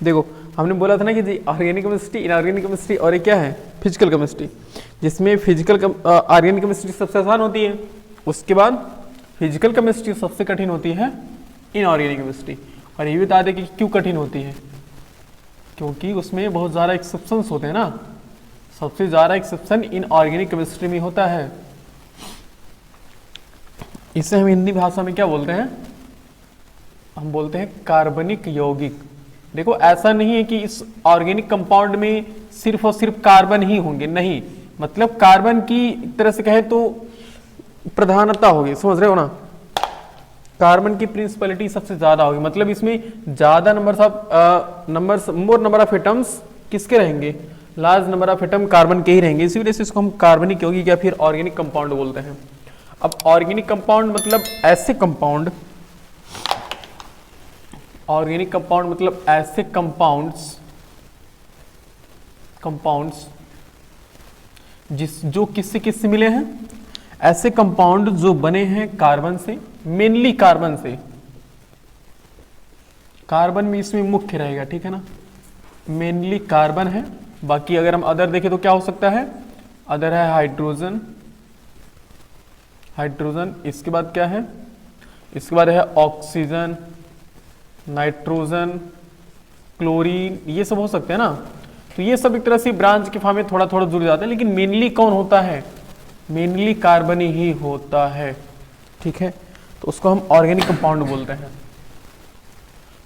देखो हमने बोला था ना कि ऑर्गेनिक केमिस्ट्री, इनऑर्गेनिक केमिस्ट्री और ये क्या है, फिजिकल केमिस्ट्री, जिसमें ऑर्गेनिक केमिस्ट्री सबसे आसान होती है, उसके बाद फिजिकल केमिस्ट्री सबसे कठिन होती है इनऑर्गेनिक केमिस्ट्री। और ये भी बता दें कि क्यों कठिन होती है, क्योंकि उसमें बहुत ज़्यादा एक्सेप्शंस होते हैं ना, सबसे ज़्यादा एक्सेप्शन इनऑर्गेनिक केमिस्ट्री में होता है। इसे हम हिंदी भाषा में क्या बोलते हैं, हम बोलते हैं कार्बनिक यौगिक। देखो ऐसा नहीं है कि इस ऑर्गेनिक कंपाउंड में सिर्फ और सिर्फ कार्बन ही होंगे, नहीं, मतलब कार्बन की एक तरह से कहे तो प्रधानता होगी, समझ रहे हो ना, कार्बन की प्रिंसिपलिटी सबसे ज्यादा होगी, मतलब इसमें ज्यादा मोर नंबर ऑफ एटम्स किसके रहेंगे, large number of atom carbon के ही रहेंगे, इसी वजह से इसको हम कार्बनिक यौगिक या फिर ऑर्गेनिक कंपाउंड बोलते हैं। अब ऑर्गेनिक कंपाउंड मतलब ऐसे कंपाउंड, ऑर्गेनिक कंपाउंड मतलब ऐसे कंपाउंड्स जो किससे किससे मिले हैं, ऐसे कंपाउंड जो बने हैं कार्बन से, मेनली कार्बन से, कार्बन में इसमें मुख्य रहेगा, ठीक है ना, मेनली कार्बन है। बाकी अगर हम अदर देखें तो क्या हो सकता है, अदर है हाइड्रोजन, इसके बाद क्या है, इसके बाद है ऑक्सीजन, नाइट्रोजन, क्लोरीन, ये सब हो सकते हैं ना। तो ये सब एक तरह से ब्रांच के फॉर्म में थोड़ा थोड़ा जुड़ जाते हैं, लेकिन मेनली कौन होता है, मेनली कार्बन ही होता है, ठीक है, तो उसको हम ऑर्गेनिक कंपाउंड बोलते हैं।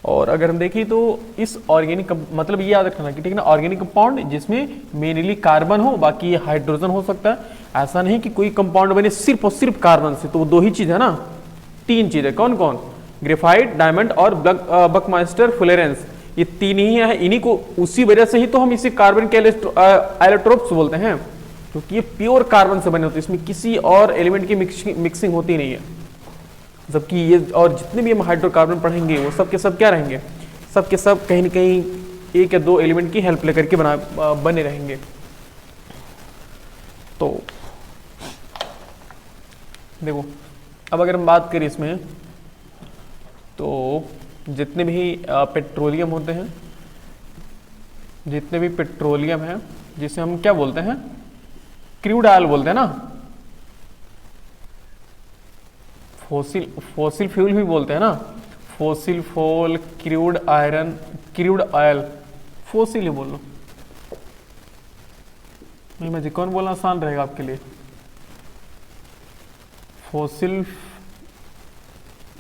और अगर हम देखें तो इस ऑर्गेनिक मतलब ये याद रखना कि ठीक है ना, ऑर्गेनिक कंपाउंड जिसमें मेनली कार्बन हो, बाकी ये हाइड्रोजन हो सकता है। ऐसा नहीं कि कोई कंपाउंड बने सिर्फ और सिर्फ कार्बन से, तो वो दो ही चीज है ना, तीन चीज है, कौन कौन, ग्रेफाइट, डायमंड और बकमास्टर फुलेरेंस, ये तीन ही है, इन्हीं को, उसी वजह से ही तो हम इसे कार्बन के एलोट्रोप्स बोलते हैं, क्योंकि ये प्योर कार्बन से बने होते हैं, इसमें किसी और एलिमेंट की मिक्सिंग होती नहीं है। जबकि ये और जितने भी हम हाइड्रोकार्बन पढ़ेंगे वो सब के सब क्या रहेंगे, सब के सब कहीं ना कहीं एक या दो एलिमेंट की हेल्प लेकर के बने रहेंगे। तो देखो अब अगर हम बात करें इसमें, तो जितने भी पेट्रोलियम होते हैं, जितने भी पेट्रोलियम है, जिसे हम क्या बोलते हैं, क्रूड ऑयल बोलते हैं ना, फोसिल फ्यूल भी बोलते हैं ना, fossil fuel, crude iron, crude oil, fossil ही बोल लो, नहीं मैं कौन बोलना आसान रहेगा आपके लिए, फोसिल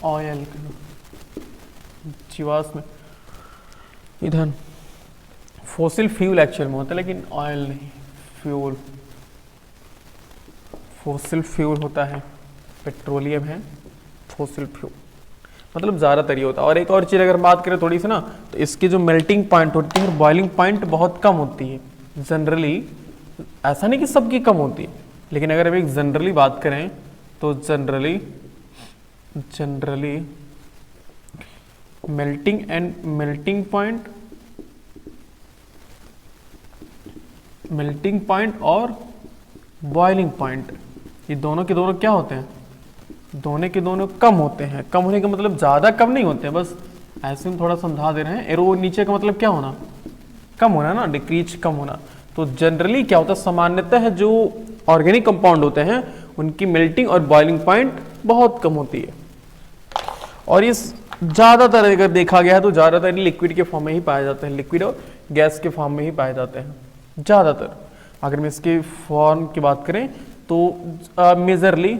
ऑयल, जीवाश्म ईंधन, फोसिल फ्यूल एक्चुअल में होता है, लेकिन ऑयल नहीं, फ्यूल, फोसिल फ्यूल होता है, पेट्रोलियम है, फोसिल फ्यूल, मतलब ज़्यादातर ये होता है। और एक और चीज़ अगर बात करें थोड़ी सी ना, तो इसकी जो मेल्टिंग पॉइंट होती है, बॉइलिंग पॉइंट बहुत कम होती है जनरली, ऐसा नहीं कि सबकी कम होती है, लेकिन अगर हम एक जनरली बात करें तो जनरली मेल्टिंग पॉइंट और बॉइलिंग पॉइंट, ये दोनों के दोनों क्या होते हैं, दोनों के दोनों कम होते हैं। कम होने का मतलब ज़्यादा कम नहीं होते हैं, बस ऐसे हम थोड़ा समझा दे रहे हैं। एरो नीचे का मतलब क्या होना, कम होना ना, डिक्रीज, कम होना। तो जनरली क्या होता है, सामान्यतः जो ऑर्गेनिक कंपाउंड होते हैं उनकी मेल्टिंग और बॉइलिंग पॉइंट बहुत कम होती है। और ये ज़्यादातर अगर देखा गया है तो ज़्यादातर लिक्विड के फॉर्म में ही पाए जाते हैं, लिक्विड और गैस के फॉर्म में ही पाए जाते हैं ज़्यादातर। अगर मैं इसके फॉर्म की बात करें तो majorly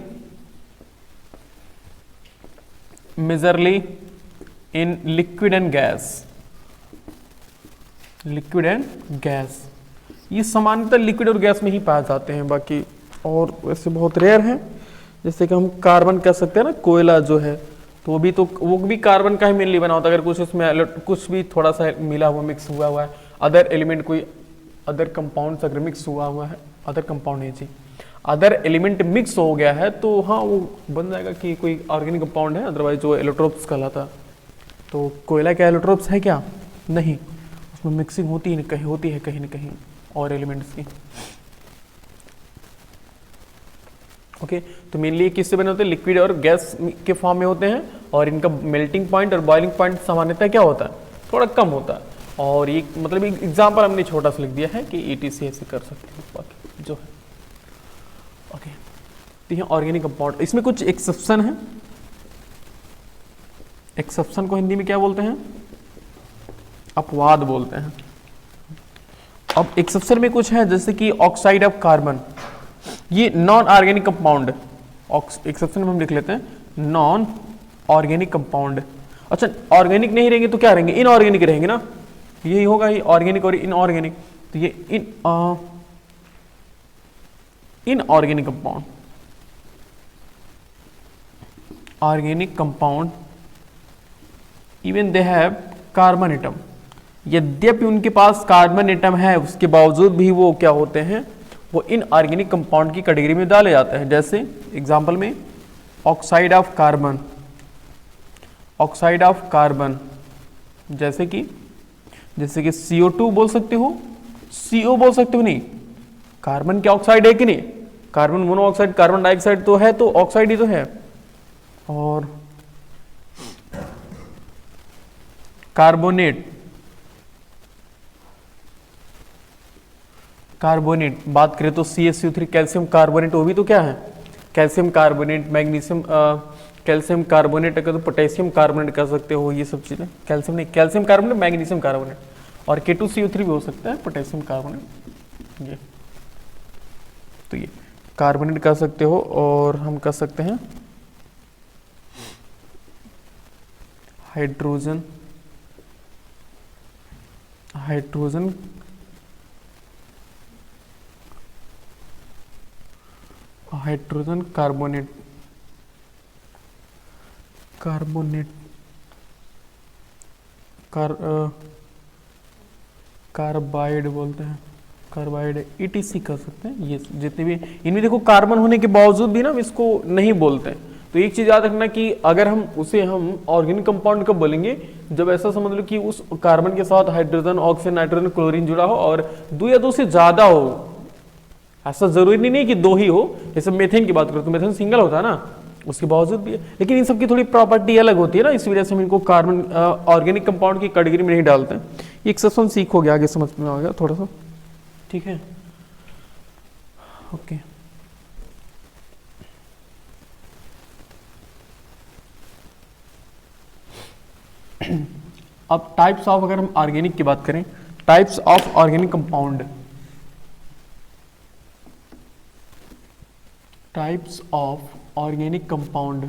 in liquid and gas, ये सामान्यतः लिक्विड और गैस में ही पाए जाते हैं, बाकी और वैसे बहुत रेयर हैं। जैसे कि हम कार्बन कह सकते हैं ना, कोयला जो है, तो वो भी कार्बन का ही मेनली बना होता है। अगर कुछ उसमें कुछ भी थोड़ा सा मिला हुआ, मिक्स हुआ है, अदर एलिमेंट, कोई अदर कंपाउंड अगर मिक्स हुआ है, अदर कंपाउंड नहीं जी, अदर एलिमेंट मिक्स हो गया है, तो हाँ वो बन जाएगा कि कोई ऑर्गेनिक कंपाउंड है, अदरवाइज जो एलोट्रोप्स कहलाता। तो कोयला क्या एलोट्रोप्स है क्या, नहीं, उसमें मिक्सिंग होती है कहीं ना कहीं और एलिमेंट्स की। ओके, तो मेनली किससे बने होते हैं, लिक्विड और गैस के फॉर्म में होते हैं, और इनका मेल्टिंग पॉइंट और बॉइलिंग पॉइंट सामान्यतः क्या होता है, थोड़ा कम होता है। और ये मतलब एक एग्जाम्पल हमने छोटा सा लिख दिया है कि ETC ऐसे कर सकते हैं बाकी जो है। ओके, तो ये ऑर्गेनिक कंपाउंड, इसमें कुछ एक्सेप्शन है। एक्सेप्शन को हिंदी में क्या बोलते हैं? अपवाद बोलते हैं। अब एक्सेप्शन में कुछ है जैसे कि ऑक्साइड ऑफ कार्बन, ये नॉन ऑर्गेनिक कंपाउंड। एक्सेप्शन में हम लिख लेते हैं नॉन ऑर्गेनिक कंपाउंड। अच्छा, ऑर्गेनिक नहीं रहेंगे तो क्या रहेंगे? इनऑर्गेनिक रहेंगे ना, यही होगा, ये ऑर्गेनिक और इनऑर्गेनिक। तो ये inorganic compound, organic compound even they have carbon atom, यद्यपि उनके पास कार्बन एटम है उसके बावजूद भी वो क्या होते हैं? वो इनऑर्गेनिक कंपाउंड की कैटेगरी में डाले जाते हैं। जैसे एग्जांपल में oxide of carbon, oxide of carbon जैसे कि CO2 बोल सकते हो, CO बोल सकते हो। नहीं, कार्बन के ऑक्साइड है कि नहीं? कार्बन मोनोऑक्साइड, कार्बन डाइऑक्साइड तो है, तो ऑक्साइड ही तो है। और कार्बोनेट, कार्बोनेट बात करें तो CaCO3 कैल्शियम कार्बोनेट, वो भी तो क्या है? Calcium carbonate, magnesium calcium carbonate, अगर तो पोटेशियम कार्बोनेट कर सकते हो, ये सब चीजें। कैल्शियम नहीं, कैल्शियम कार्बोनेट, मैग्नीशियम कार्बोनेट, और K2CO3 भी हो सकता है, पोटेशियम कार्बोनेट। ये तो ये कार्बोनेट कर सकते हो। और हम कर सकते हैं hydrogen, hydrogen hydrogen carbonate, carbonate carbide बोलते हैं, कार्बाइड ETC कर सकते हैं। ये जितने भी इनमें देखो कार्बन होने के बावजूद भी ना हम इसको नहीं बोलते हैं। तो एक चीज याद रखना कि अगर हम उसे हम ऑर्गेनिक कंपाउंड कब बोलेंगे? जब ऐसा समझ लो कि उस कार्बन के साथ हाइड्रोजन, ऑक्सीजन, नाइट्रोजन, क्लोरीन जुड़ा हो और 2 या 2 से ज्यादा हो। ऐसा जरूरी नहीं कि 2 ही हो। जैसे मेथेन की बात करो तो मेथेन सिंगल होता है ना, उसके बावजूद भी है। लेकिन इन सब की थोड़ी प्रॉपर्टी अलग होती है ना, इस वजह से हम इनको कार्बन ऑर्गेनिक कंपाउंड की कैटेगरी में नहीं डालते हैं। ये एक्सेप्शन सीखोगे, आगे समझ में आएगा थोड़ा सा, ठीक है? ओके, अब टाइप्स ऑफ, अगर हम ऑर्गेनिक की बात करें, types of organic compound, types of organic compound,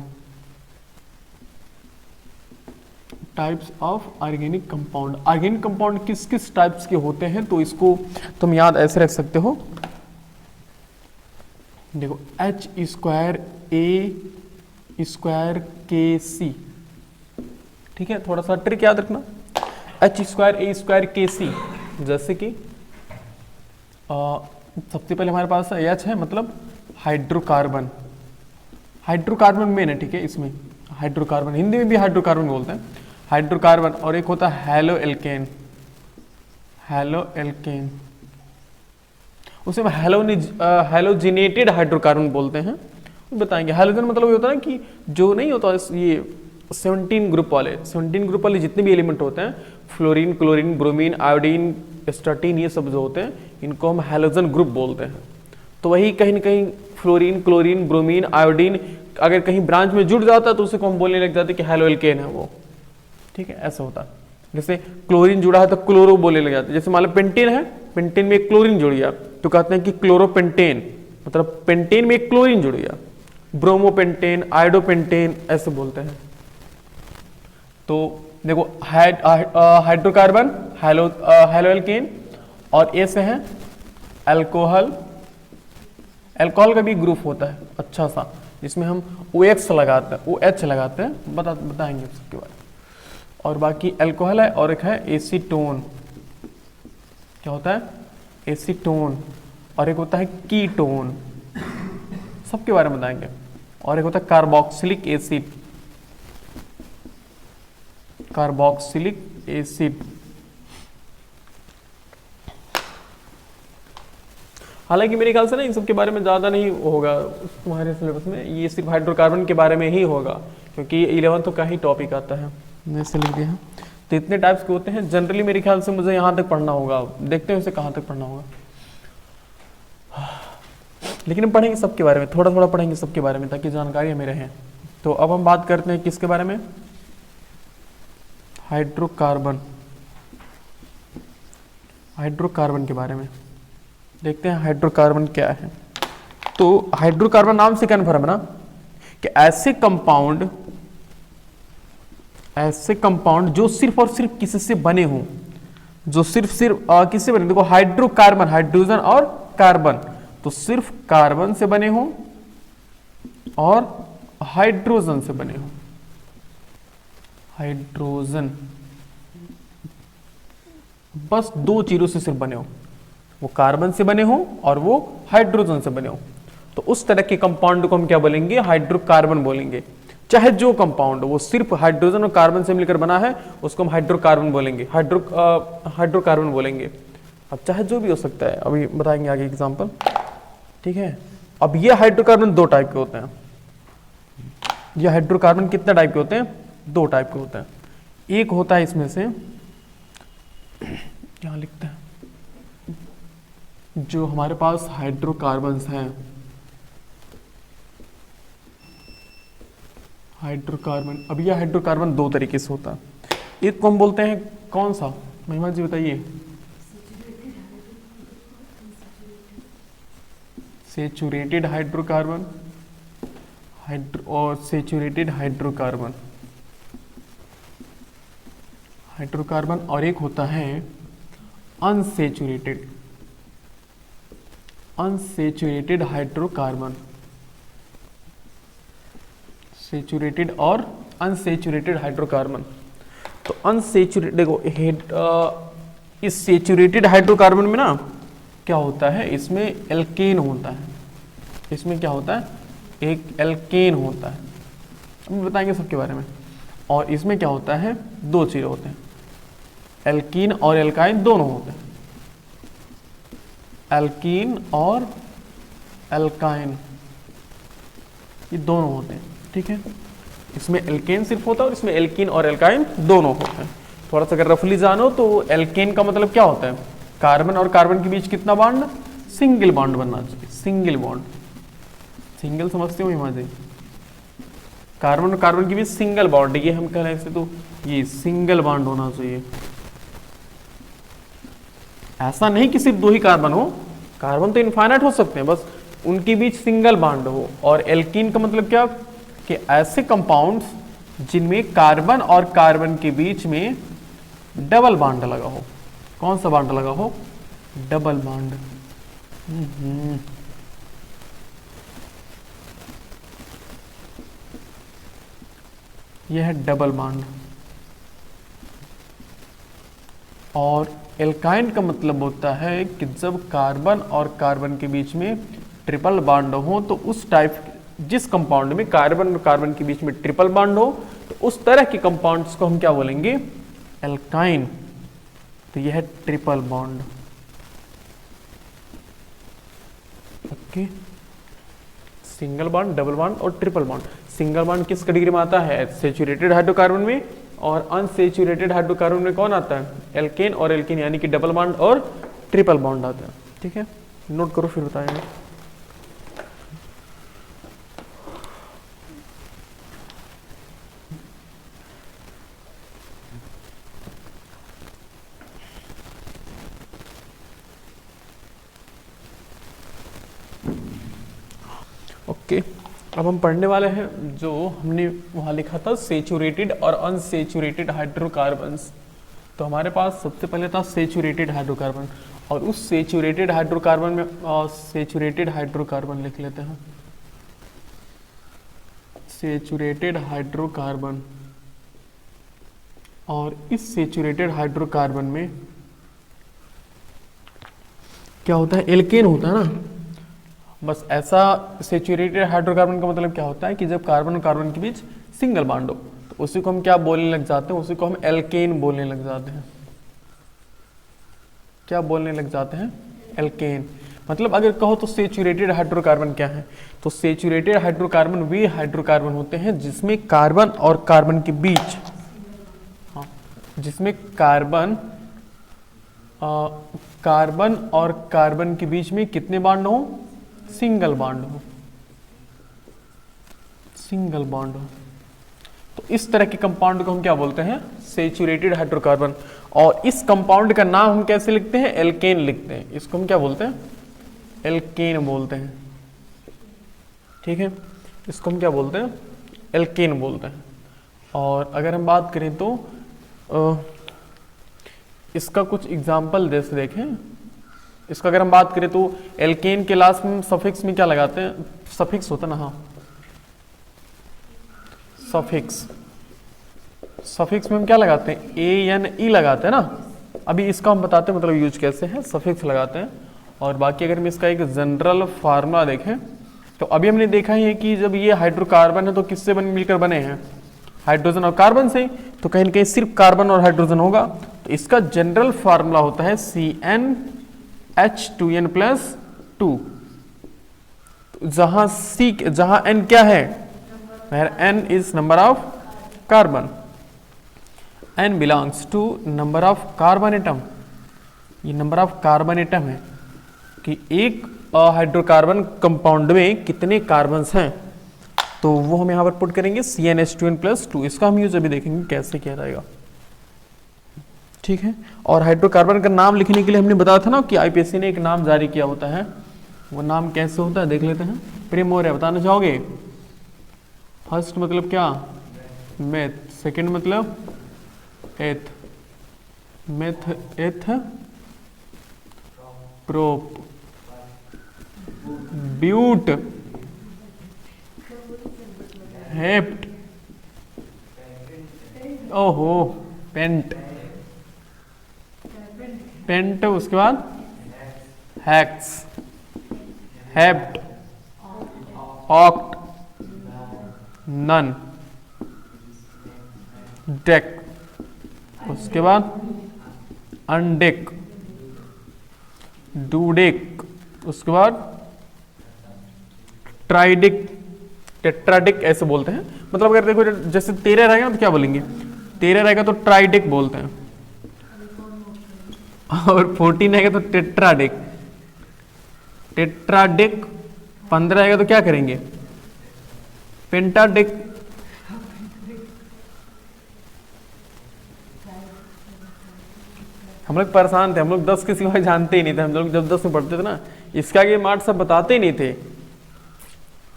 types of organic compound. Organic compound किस किस टाइप्स के होते हैं तो इसको तुम याद ऐसे रख सकते हो। देखो H²A²KC, ठीक है? थोड़ा सा ट्रिक याद रखना, H²A²KC। जैसे कि सबसे पहले हमारे पास H है, मतलब हाइड्रोकार्बन, हाइड्रोकार्बन मेन है, ठीक है? इसमें हाइड्रोकार्बन, हिंदी में भी हाइड्रोकार्बन बोलते हैं, हाइड्रोकार्बन। और एक होता है हेलो एल्केन, हेलो एल्केन, उसे हेलोजिनेटेड हाइड्रोकार्बन बोलते हैं। बताएंगे हेलोजन मतलब ये होता है कि जो नहीं होता ये 17 ग्रुप वाले जितने भी एलिमेंट होते हैं, फ्लोरीन, क्लोरीन, ब्रोमीन, आयोडीन, स्टार्टीन, ये सब जो होते हैं इनको हम हेलोजन ग्रुप बोलते हैं। तो वही कहीं ना कहीं फ्लोरीन, क्लोरीन, ब्रोमीन, आयोडीन अगर कहीं ब्रांच में जुड़ जाता है तो उसे को हम बोलने लग जाते हैं कि हेलो एल्केन है वो, ठीक है? ऐसा होता है। जैसे क्लोरीन जुड़ा है तो क्लोरो बोलने लग जाते हैं। जैसे मान लो पेंटेन है, पेंटेन में एक क्लोरीन जुड़ गया तो कहते हैं कि क्लोरोपेंटेन, मतलब पेंटेन में एक क्लोरीन जुड़ गया। ब्रोमोपेंटेन, आयोडोपेंटेन ऐसे बोलते हैं। तो देखो हाइड्रोकार्बन हेलो एल्केन, और ए से है अल्कोहल। अल्कोहल का भी ग्रुप होता है अच्छा सा, जिसमें हम OX लगाते हैं, OH लगाते हैं, बताएंगे उसके बारे में। और बाकी अल्कोहल है, और एक है एसीटोन, क्या होता है? एसीटोन। और एक होता है कीटोन, सबके बारे में बताएंगे। और एक होता है कार्बोक्सिलिक एसिड, कार्बोक्सिलिक एसिड। हालांकि मेरे ख्याल से ना इन सब के बारे में ज़्यादा नहीं होगा तुम्हारे सिलेबस में, ये सिर्फ हाइड्रोकार्बन के बारे में ही होगा, क्योंकि 11th का ही टॉपिक आता है। मैं इसे लिख दिया है। तो इतने टाइप्स के होते हैं जनरली, मेरे ख्याल से मुझे यहाँ तक पढ़ना होगा, देखते हैं उसे कहाँ तक पढ़ना होगा, लेकिन हम पढ़ेंगे सबके बारे में, थोड़ा थोड़ा पढ़ेंगे सबके बारे में ताकि जानकारी हमें रहे। तो अब हम बात करते हैं किसके बारे में, हाइड्रोकार्बन, हाइड्रोकार्बन के बारे में देखते हैं हाइड्रोकार्बन क्या है। तो हाइड्रोकार्बन नाम से कन्फर्म है ना कि ऐसे कंपाउंड जो सिर्फ और सिर्फ किससे बने हों, जो सिर्फ किससे बने, देखो हाइड्रोकार्बन, हाइड्रोजन और कार्बन, तो सिर्फ कार्बन से बने हों और हाइड्रोजन से बने हों, हाइड्रोजन, बस दो चीजों से सिर्फ बने हो, वो कार्बन से बने हो और वो हाइड्रोजन से बने हो, तो उस तरह के कंपाउंड को हम क्या बोलेंगे, हाइड्रोकार्बन बोलेंगे। चाहे जो कंपाउंड वो सिर्फ हाइड्रोजन और कार्बन से मिलकर बना है उसको हम हाइड्रोकार्बन बोलेंगे, हाइड्रोकार्बन बोलेंगे। अब चाहे जो भी हो सकता है, अभी बताएंगे आगे एग्जांपल, ठीक है। अब ये हाइड्रोकार्बन दो टाइप के होते हैं, ये हाइड्रोकार्बन कितने टाइप के होते हैं, दो टाइप के होते हैं। एक होता है इसमें से, क्या लिखते हैं, जो हमारे पास हाइड्रोकार्बन्स हैं, हाइड्रोकार्बन, अब यह हाइड्रोकार्बन दो तरीके से होता है। एक को हम बोलते हैं कौन सा, महिमा जी बताइए, सेचुरेटेड हाइड्रोकार्बन, और सेचुरेटेड हाइड्रोकार्बन, और एक होता है अनसेचुरेटेड, हाइड्रोकार्बन, सेचुरेटेड और अनसेचुरेटेड हाइड्रोकार्बन। तो अनसेचुरेटेड, देखो इस सेचुरेटेड हाइड्रोकार्बन में ना क्या होता है, इसमें एल्केन होता है, इसमें क्या होता है, एक एल्केन होता है, हम बताएंगे सबके बारे में। और इसमें क्या होता है, दो चीजें होते हैं, एल्कीन और एल्काइन दोनों होते हैं, एल्कीन और एल्काइन ये दोनों होते हैं, ठीक है। इसमें एल्केन सिर्फ होता है और इसमें एल्कीन और एल्काइन दोनों होते हैं। थोड़ा सा अगर रफली जानो तो एल्केन का मतलब क्या होता है, कार्बन और कार्बन के बीच कितना बॉन्ड, सिंगल बॉन्ड बनना चाहिए, सिंगल बॉन्ड, सिंगल समझते हो हिमा जी, कार्बन और कार्बन के बीच सिंगल बॉन्ड, ये हम कह रहे हैं तो ये सिंगल बॉन्ड होना चाहिए। ऐसा नहीं कि सिर्फ दो ही कार्बन हो, कार्बन तो इनफाइनाइट हो सकते हैं, बस उनके बीच सिंगल बॉन्ड हो। और एल्कीन का मतलब क्या कि ऐसे कंपाउंड्स जिनमें कार्बन और कार्बन के बीच में डबल बॉन्ड लगा हो। कौन सा बॉन्ड लगा हो, डबल बॉन्ड। यह है डबल बॉन्ड। और एल्काइन का मतलब होता है कि जब कार्बन और कार्बन के बीच में ट्रिपल बॉन्ड हो, तो उस टाइप, जिस कंपाउंड में कार्बन और कार्बन के बीच में ट्रिपल बॉन्ड हो, तो उस तरह के कंपाउंड्स को हम क्या बोलेंगे, एल्काइन। तो यह है triple bond, okay. Single bond, double bond और ट्रिपल बॉन्ड। सिंगल बॉन्ड किस कैटेगरी में आता है, सेचुरेटेड हाइड्रोकार्बन में, और अनसेचुरेटेड हाइड्रोकार्बन में कौन आता है, एल्केन और एल्केन, यानी कि डबल बॉन्ड और ट्रिपल बॉन्ड आता है, ठीक है। नोट करो फिर बताएंगे। ओके, अब हम पढ़ने वाले हैं जो हमने वहाँ लिखा था सेचुरेटेड और अनसेचुरेटेड हाइड्रोकार्बन्स। तो हमारे पास सबसे पहले था सेचुरेटेड हाइड्रोकार्बन, और उस सेचुरेटेड हाइड्रोकार्बन में सेचुरेटेड हाइड्रोकार्बन लिख लेते हैं, सेचुरेटेड हाइड्रोकार्बन। और इस सेचुरेटेड हाइड्रोकार्बन में क्या होता है, एल्केन होता है ना। बस ऐसा सेचुरेटेड हाइड्रोकार्बन का मतलब क्या होता है कि जब कार्बन और कार्बन के बीच सिंगल बॉन्ड हो, तो उसी को हम क्या बोलने लग जाते हैं, उसी को हम एल्केन बोलने लग जाते हैं। क्या बोलने लग जाते हैं, एल्केन। मतलब अगर कहो तो सेचुरेटेड हाइड्रोकार्बन क्या है, तो सेचुरेटेड हाइड्रोकार्बन वे हाइड्रोकार्बन होते हैं जिसमें कार्बन और कार्बन के बीच, हाँ, जिसमें कार्बन कार्बन और कार्बन के बीच में कितने बॉन्ड हो? सिंगल बॉन्ड हो, सिंगल बॉन्ड हो। तो इस तरह के कंपाउंड को हम क्या बोलते हैं? Saturated hydrocarbon. और इस कंपाउंड का नाम हम कैसे लिखते हैं? एल्केन लिखते हैं। इसको हम क्या बोलते हैं? एल्केन बोलते हैं। ठीक है, इसको हम क्या बोलते हैं? एल्केन बोलते हैं। और अगर हम बात करें तो इसका कुछ एग्जाम्पल जैसे देखें, इसका अगर हम बात करें तो एल्केन के लास्ट में सफिक्स में क्या लगाते हैं? सफिक्स होता है ना, हाँ, सफिक्स। सफिक्स में हम क्या लगाते हैं? ANE लगाते हैं ना। अभी इसका हम बताते हैं मतलब यूज कैसे है, सफिक्स लगाते हैं। और बाकी अगर हम इसका एक जनरल फार्मूला देखें तो अभी हमने देखा ही है कि जब ये हाइड्रोकार्बन है तो किससे मिलकर बने हैं? हाइड्रोजन और कार्बन से। तो कहीं ना कहीं सिर्फ कार्बन और हाइड्रोजन होगा। तो इसका जनरल फार्मूला होता है CnH2n+2। जहां N क्या है? N is number of carbon, N belongs to number of carbon atom. ये नंबर ऑफ कार्बन एटम है कि एक हाइड्रोकार्बन कंपाउंड में कितने कार्बन्स हैं। तो वो हम यहाँ पर पुट करेंगे CnH2n+2। इसका हम यूज अभी देखेंगे कैसे किया जाएगा। ठीक है, और हाइड्रोकार्बन का नाम लिखने के लिए हमने बताया था ना कि IPSC ने एक नाम जारी किया होता है। वो नाम कैसे होता है देख लेते हैं। प्रिमोरिया बताना चाहोगे? फर्स्ट मतलब क्या? मेथ। सेकंड मतलब eth, meth eth prop but hept, ओहो पेंट, पेंट। उसके बाद hex, hept, oct, non, dec. उसके बाद अनडेक, डूडेक। उसके बाद ट्राइडिक, टेट्राडिक ऐसे बोलते हैं। मतलब अगर देखो जैसे 13 रहेगा तो क्या बोलेंगे? 13 रहेगा तो ट्राइडिक बोलते हैं, और 14 रहेगा तो टेट्राडिक। टेट्राडिक 15 रहेगा तो क्या करेंगे? पेंटाडिक। हम लोग परेशान थे, हम लोग 10 के सिवाय जानते ही नहीं थे। हम लोग जब 10 में पढ़ते थे ना, इसका ये मार्ट सब बताते ही नहीं थे।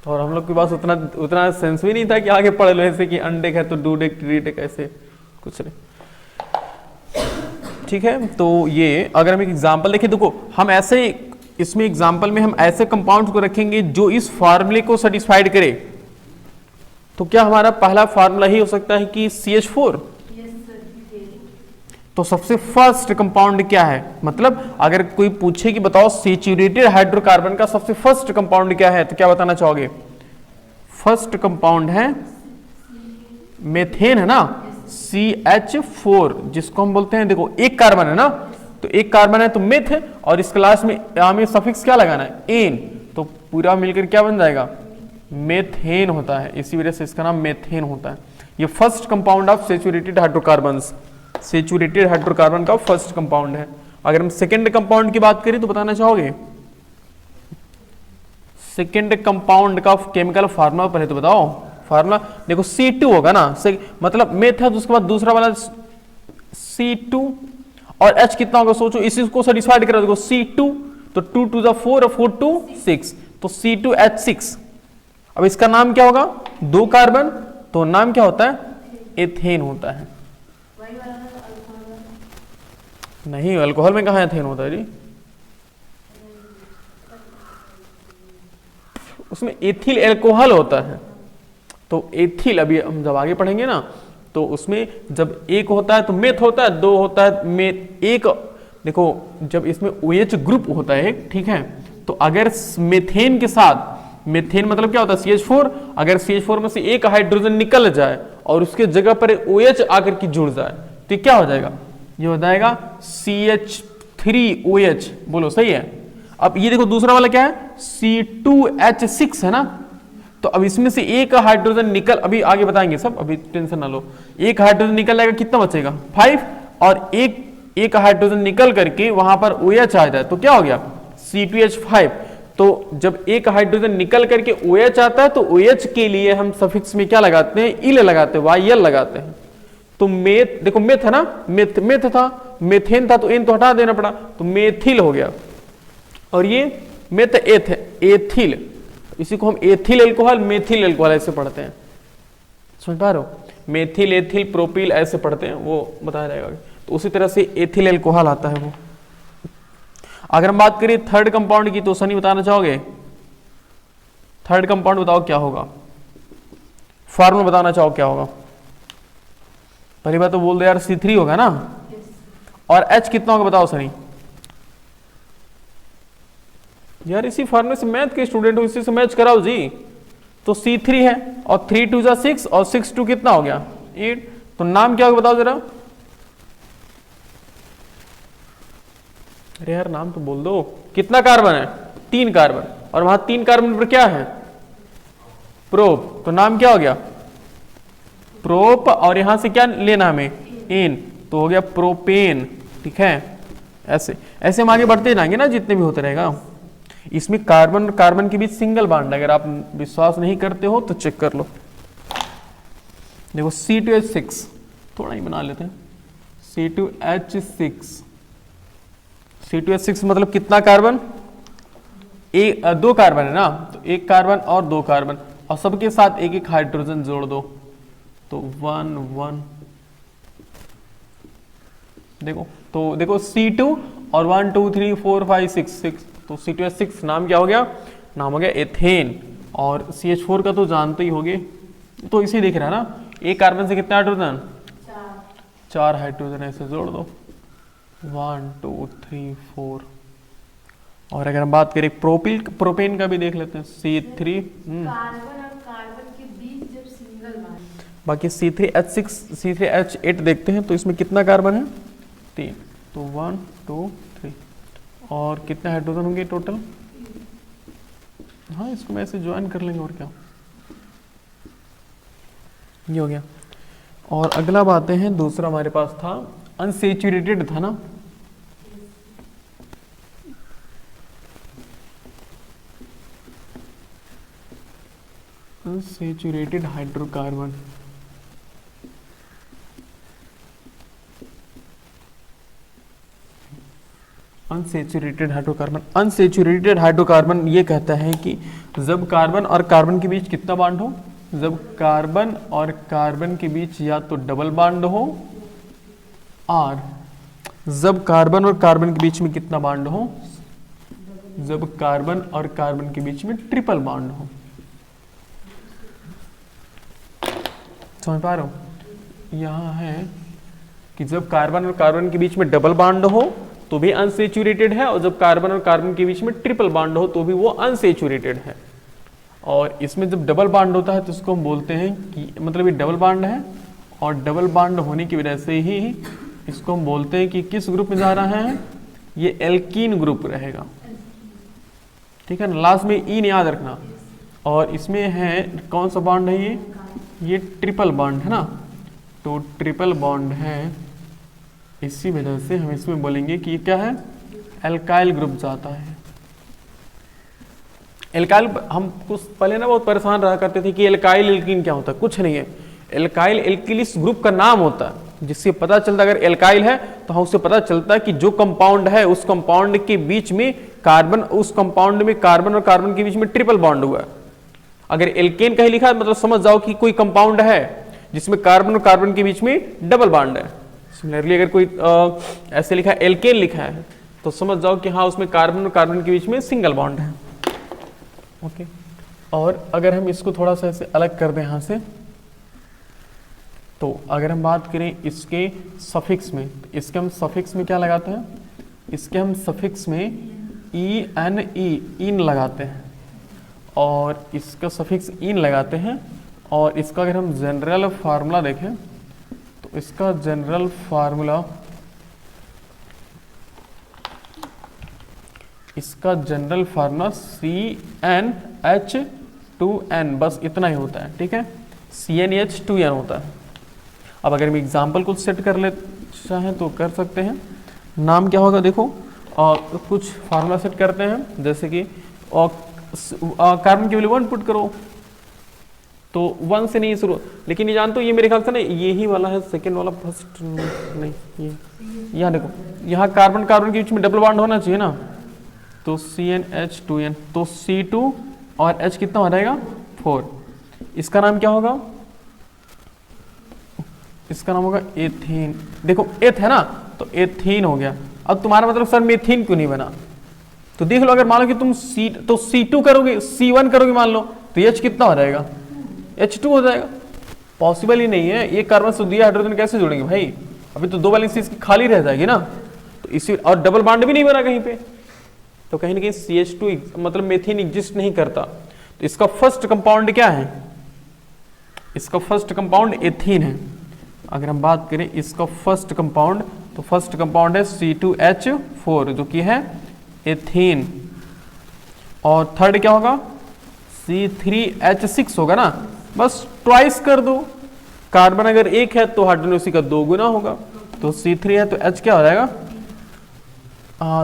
और हम लोग के पास उतना सेंस भी नहीं था कि आगे पढ़ लो ऐसे कि अनडेक है तो डूडेक, ट्रीडेक, ऐसे कुछ नहीं। ठीक है, तो ये अगर हम एक एग्जांपल देखें, देखो हम ऐसे इसमें एग्जांपल में हम ऐसे कंपाउंड्स को रखेंगे जो इस फार्मूले को सेटिस्फाइड करे। तो क्या हमारा पहला फार्मूला ही हो सकता है कि CH4? तो सबसे फर्स्ट कंपाउंड क्या है? मतलब अगर कोई पूछे कि बताओ सैचुरेटेड हाइड्रोकार्बन का सबसे फर्स्ट कंपाउंड क्या है, तो क्या बताना चाहोगे? फर्स्ट कंपाउंड है मेथेन, है ना, CH4, जिसको हम बोलते हैं, देखो एक कार्बन है ना, तो एक कार्बन है तो मेथ है, और इस क्लास में हमें सफिक्स क्या लगाना है? एन। तो पूरा मिलकर क्या बन जाएगा? मेथेन होता है। इसी वजह से इसका नाम मेथेन होता है। ये first compound of saturated hydrocarbons, saturated hydrocarbon का फर्स्ट कंपाउंड है। अगर हम सेकेंड कंपाउंड की बात करें तो बताना चाहोगे? सेकेंड कंपाउंड का केमिकल फार्मूला पहले तो बताओ। फार्मूला देखो C2 होगा ना, मतलब मेथ है तो उसके बाद दूसरा वाला C2, और H कितना होगा सोचो, इसी को सेटिस्फाइड करो। देखो C2 तो 2 2 4 और 4 2 6, तो C2H6। अब इसका नाम क्या होगा? 2 कार्बन, तो नाम क्या होता है? एथेन होता है। नहीं, अल्कोहल में कहाँ एथेन होता है जी? उसमें एथिल अल्कोहल होता है। तो एथिल अभी हम जब आगे पढ़ेंगे ना, तो उसमें जब एक होता है तो मेथ होता है, 2 होता है मेथ, एक देखो जब इसमें OH ग्रुप होता है, ठीक है, तो अगर मेथेन के साथ, मेथेन मतलब क्या होता है? CH4, अगर CH4 में से एक हाइड्रोजन निकल जाए और उसके जगह पर OH आकर के जुड़ जाए तो क्या हो जाएगा? ये हो जाएगा CH3OH। बोलो सही है। अब ये देखो दूसरा वाला क्या है? C2H6 है ना, तो अब इसमें से एक हाइड्रोजन निकल, अभी आगे बताएंगे सब, अभी टेंशन ना लो। एक हाइड्रोजन निकल जाएगा, कितना बचेगा? 5। और एक हाइड्रोजन निकल करके वहां पर OH आ जाए तो क्या हो गया, C2H5। तो जब एक हाइड्रोजन निकल करके OH आता है तो OH के लिए हम सफिक्स में क्या लगाते हैं, इल लगाते हैं, YL लगाते हैं। तो मेथ, देखो मेथ है ना, मेथ था, मेथेन था तो एन तो हटा देना पड़ा, तो मेथिल हो गया। और ये मेथ एथ है, एथिल, इसी को हम एथिल एल्कोहल, मेथिल एल्कोहल ऐसे पढ़ते हैं, समझ पा रहे हो, मेथिल, एथिल, प्रोपिल ऐसे पढ़ते हैं, वो बताया जाएगा। तो उसी तरह से एथिल एल्कोहल आता है वो। अगर हम बात करें थर्ड कंपाउंड की तो सनी बताना चाहोगे, थर्ड कंपाउंड बताओ क्या होगा, फार्मूला बताना चाहो क्या होगा। पहली बात तो बोल दो यार, C3 होगा ना, और H कितना होगा बताओ सनी। यार इसी फार्मूले से मैथ के स्टूडेंट हो, इसी से मैच कराओ जी। तो C3 है और 3 2 जा 6 और 6 2 कितना हो गया 8। तो नाम क्या होगा बताओ जरा। अरे यार नाम तो बोल दो। कितना कार्बन है, 3 कार्बन, और वहां 3 कार्बन पर क्या है, प्रोप। तो नाम क्या हो गया, प्रोप, और यहां से क्या लेना हमें, एन, तो हो गया प्रोपेन। ठीक है, ऐसे ऐसे हम आगे बढ़ते जाएंगे ना, जितने भी होते रहेगा। इसमें कार्बन कार्बन के बीच सिंगल बॉन्ड, अगर आप विश्वास नहीं करते हो तो चेक कर लो। देखो C2H6 थोड़ा ही बना लेते हैं, C2H6, C2H6 मतलब कितना कार्बन, दो कार्बन है ना, तो एक कार्बन और दो कार्बन, और सबके साथ एक एक हाइड्रोजन जोड़ दो तो 1 1। देखो तो देखो C2 और 1 2 3 4 5 6 6, तो C2H6 नाम क्या हो गया, नाम हो गया एथेन। और CH4 का तो जानते ही होगे, तो इसे देख रहा है ना, एक कार्बन से कितने हाइड्रोजन, 4 हाइड्रोजन, ऐसे जोड़ दो 1 2 3 4। और अगर हम बात करें प्रोपेन का भी देख लेते हैं, C3, कार्बन और कार्बन के बीच जब सिंगल बॉन्ड, बाकी C3H6 C3H8 देखते हैं, तो इसमें कितना कार्बन है, 3, तो 1 2 3, और कितने हाइड्रोजन होंगे टोटल, हाँ इसको मैं ऐसे ज्वाइन कर लेंगे और क्या, ये हो गया। और अगला बातें हैं, दूसरा हमारे पास था अनसेचुरेटेड था ना, unsaturated hydrocarbon. Unsaturated hydrocarbon, unsaturated hydrocarbon ये कहता है कि जब कार्बन और कार्बन के बीच कितना बॉन्ड हो, जब कार्बन और कार्बन के बीच या तो डबल बॉन्ड हो, और जब कार्बन और कार्बन के बीच में कितना बॉन्ड हो, जब कार्बन और कार्बन के बीच में ट्रिपल बॉन्ड हो। समझ पा रहे हो, यहां है कि जब कार्बन और कार्बन के बीच में डबल बॉन्ड हो तो भी अनसेचुरेटेड है, और जब कार्बन और कार्बन के बीच में ट्रिपल बॉन्ड हो तो भी वो अनसेचुरेटेड है। और इसमें जब डबल बॉन्ड होता है तो इसको हम बोलते हैं कि मतलब ये डबल बॉन्ड है, और डबल बॉन्ड होने की वजह से ही इसको हम बोलते हैं कि किस ग्रुप में जा रहा है, ये एल्कीन ग्रुप रहेगा। ठीक है ना, लास्ट में ई याद रखना। और इसमें है कौन सा बॉन्ड है, ये ट्रिपल बॉन्ड है ना, तो ट्रिपल बॉन्ड है, इसी वजह से हम इसमें बोलेंगे कि ये क्या है, एल्काइल ग्रुप जाता है। एल्काइल, हम कुछ पहले ना बहुत परेशान रहा करते थे कि एल्काइल एल्कीन क्या होता है, कुछ नहीं है। एल्काइल एल्किल इस ग्रुप का नाम होता है, जिससे पता चलता है अगर एल्काइल है तो हम उससे पता चलता है कि जो कंपाउंड है उस कंपाउंड के बीच में कार्बन, उस कंपाउंड में कार्बन और कार्बन के बीच में ट्रिपल बॉन्ड हुआ है। अगर एल्केन का ही लिखा है मतलब समझ जाओ कि कोई कंपाउंड है जिसमें कार्बन और कार्बन के बीच में डबल बॉन्ड है। सिमिलरली अगर कोई ऐसे लिखा है, एल्केन लिखा है, तो समझ जाओ कि हाँ उसमें कार्बन और कार्बन के बीच में सिंगल बॉन्ड है। ओके, और अगर हम इसको थोड़ा सा ऐसे अलग कर दें यहाँ से, तो अगर हम बात करें इसके सफिक्स में, इसके हम सफिक्स में क्या लगाते हैं, इसके हम सफिक्स में इन लगाते हैं, और इसका सफिक्स इन लगाते हैं। और इसका अगर हम जनरल फार्मूला देखें तो इसका जनरल फार्मूला, इसका जनरल फार्मूला CnH2n, बस इतना ही होता है। ठीक है, CnH2n होता है। अब अगर हम एग्जाम्पल को सेट कर ले, चाहें तो कर सकते हैं। नाम क्या होगा देखो, कुछ फार्मूला सेट करते हैं, जैसे कि कार्बन की वैल्यू 1 पुट करो, तो 1 से नहीं शुरू, लेकिन ये जानते हो ये मेरे ख्याल से ना यही वाला है, सेकंड वाला फर्स्ट नहीं, ये यहाँ देखो, यहाँ कार्बन कार्बन के बीच में डबल बॉन्ड होना चाहिए ना, तो CnH2n, तो C2 और H कितना हो जाएगा 4। इसका नाम क्या होगा, इसका नाम होगा एथीन। देखो एथ है ना, तो एथीन हो गया। अब तुम्हारा मतलब सर मेथीन क्यों नहीं बना, तो देख लो, अगर मान लो कि तुम C2 करोगे, C1 करोगे मान लो, तो H कितना हो जाएगा, H2 हो जाएगा। पॉसिबल ही नहीं है, ये कार्बन से दिया हाइड्रोजन कैसे जोड़ेंगे भाई, अभी तो 2 वैलेंसी इसकी खाली रह जाएगी ना, तो इसी और डबल बॉन्ड भी नहीं बना कहीं पे, तो कहीं ना कहीं CH2 मतलब मेथेन एग्जिस्ट नहीं करता। तो इसका फर्स्ट कंपाउंड क्या है, इसका फर्स्ट कंपाउंड एथीन है। अगर हम बात करें इसका फर्स्ट कंपाउंड, तो फर्स्ट कंपाउंड है C2H4 जो कि है एथीन, और थर्ड क्या होगा C3H6 होगा ना, बस ट्वाइस कर दो, कार्बन अगर एक है तो हाइड्रोजन उसी का 2 गुना होगा, तो C3 है तो H क्या हो जाएगा,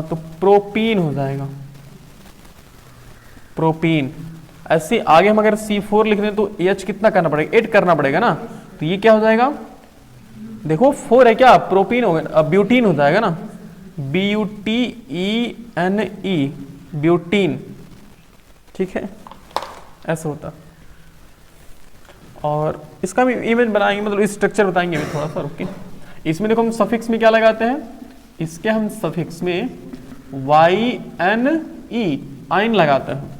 तो प्रोपीन हो जाएगा, प्रोपीन। ऐसे आगे हम अगर C4 लिख दें तो H कितना करना पड़ेगा, 8 करना पड़ेगा ना, तो ये क्या हो जाएगा, देखो 4 है क्या, प्रोपीन हो गया, ब्यूटीन हो जाएगा ना, BUTENE, ब्यूटीन, ठीक है, ऐसा होता। और इसका भी इमेज बनाएंगे, मतलब स्ट्रक्चर बताएंगे अभी थोड़ा सा, रुकिए। इसमें देखो हम सफिक्स में क्या लगाते हैं, इसके हम सफिक्स में YNE, आइन लगाते हैं,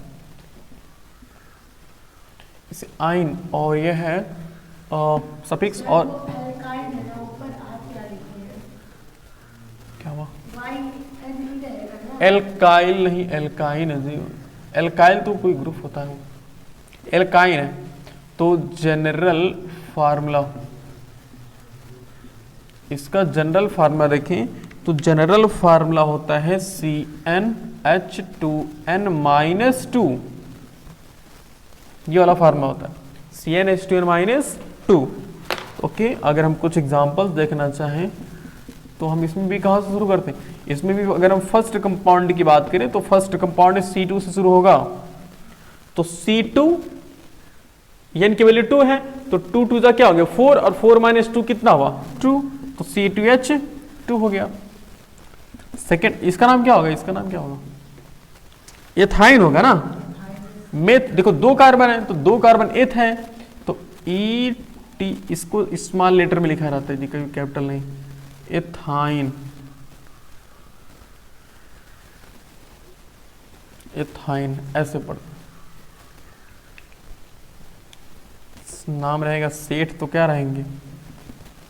इसे आइन, और यह है सफिक्स, और क्या हुआ, एल्काइल नहीं, एल्काइन है जी, एल्काइल तो कोई ग्रुप होता है, एल्काइन है। तो जनरल फार्मूला, इसका जनरल फार्मूला देखें तो जनरल फार्मूला होता है CnH2n-2, ये वाला फार्मूला होता है CnH2n-2। ओके, अगर हम कुछ एग्जांपल्स देखना चाहें तो हम इसमें भी कहाँ से शुरू करते हैं, इसमें भी अगर हम फर्स्ट कंपाउंड की बात करें तो फर्स्ट कंपाउंड C2 से शुरू होगा, तो C2 n की वैल्यू 2 है, तो 2 2 जा क्या हो गया 4, और 4 - 2 कितना हुआ 2, तो C2H2 हो गया। सेकंड, इसका नाम क्या होगा, इसका नाम क्या होगा, एथाइन होगा ना, मेथ, देखो 2 कार्बन है तो 2 कार्बन एथ है, तो ET, इसको स्मॉल लेटर में लिखा रहता है जी, कभी कैपिटल नहीं, एथाइन, एथाइन ऐसे पढ़, नाम रहेगा सेठ तो क्या रहेंगे,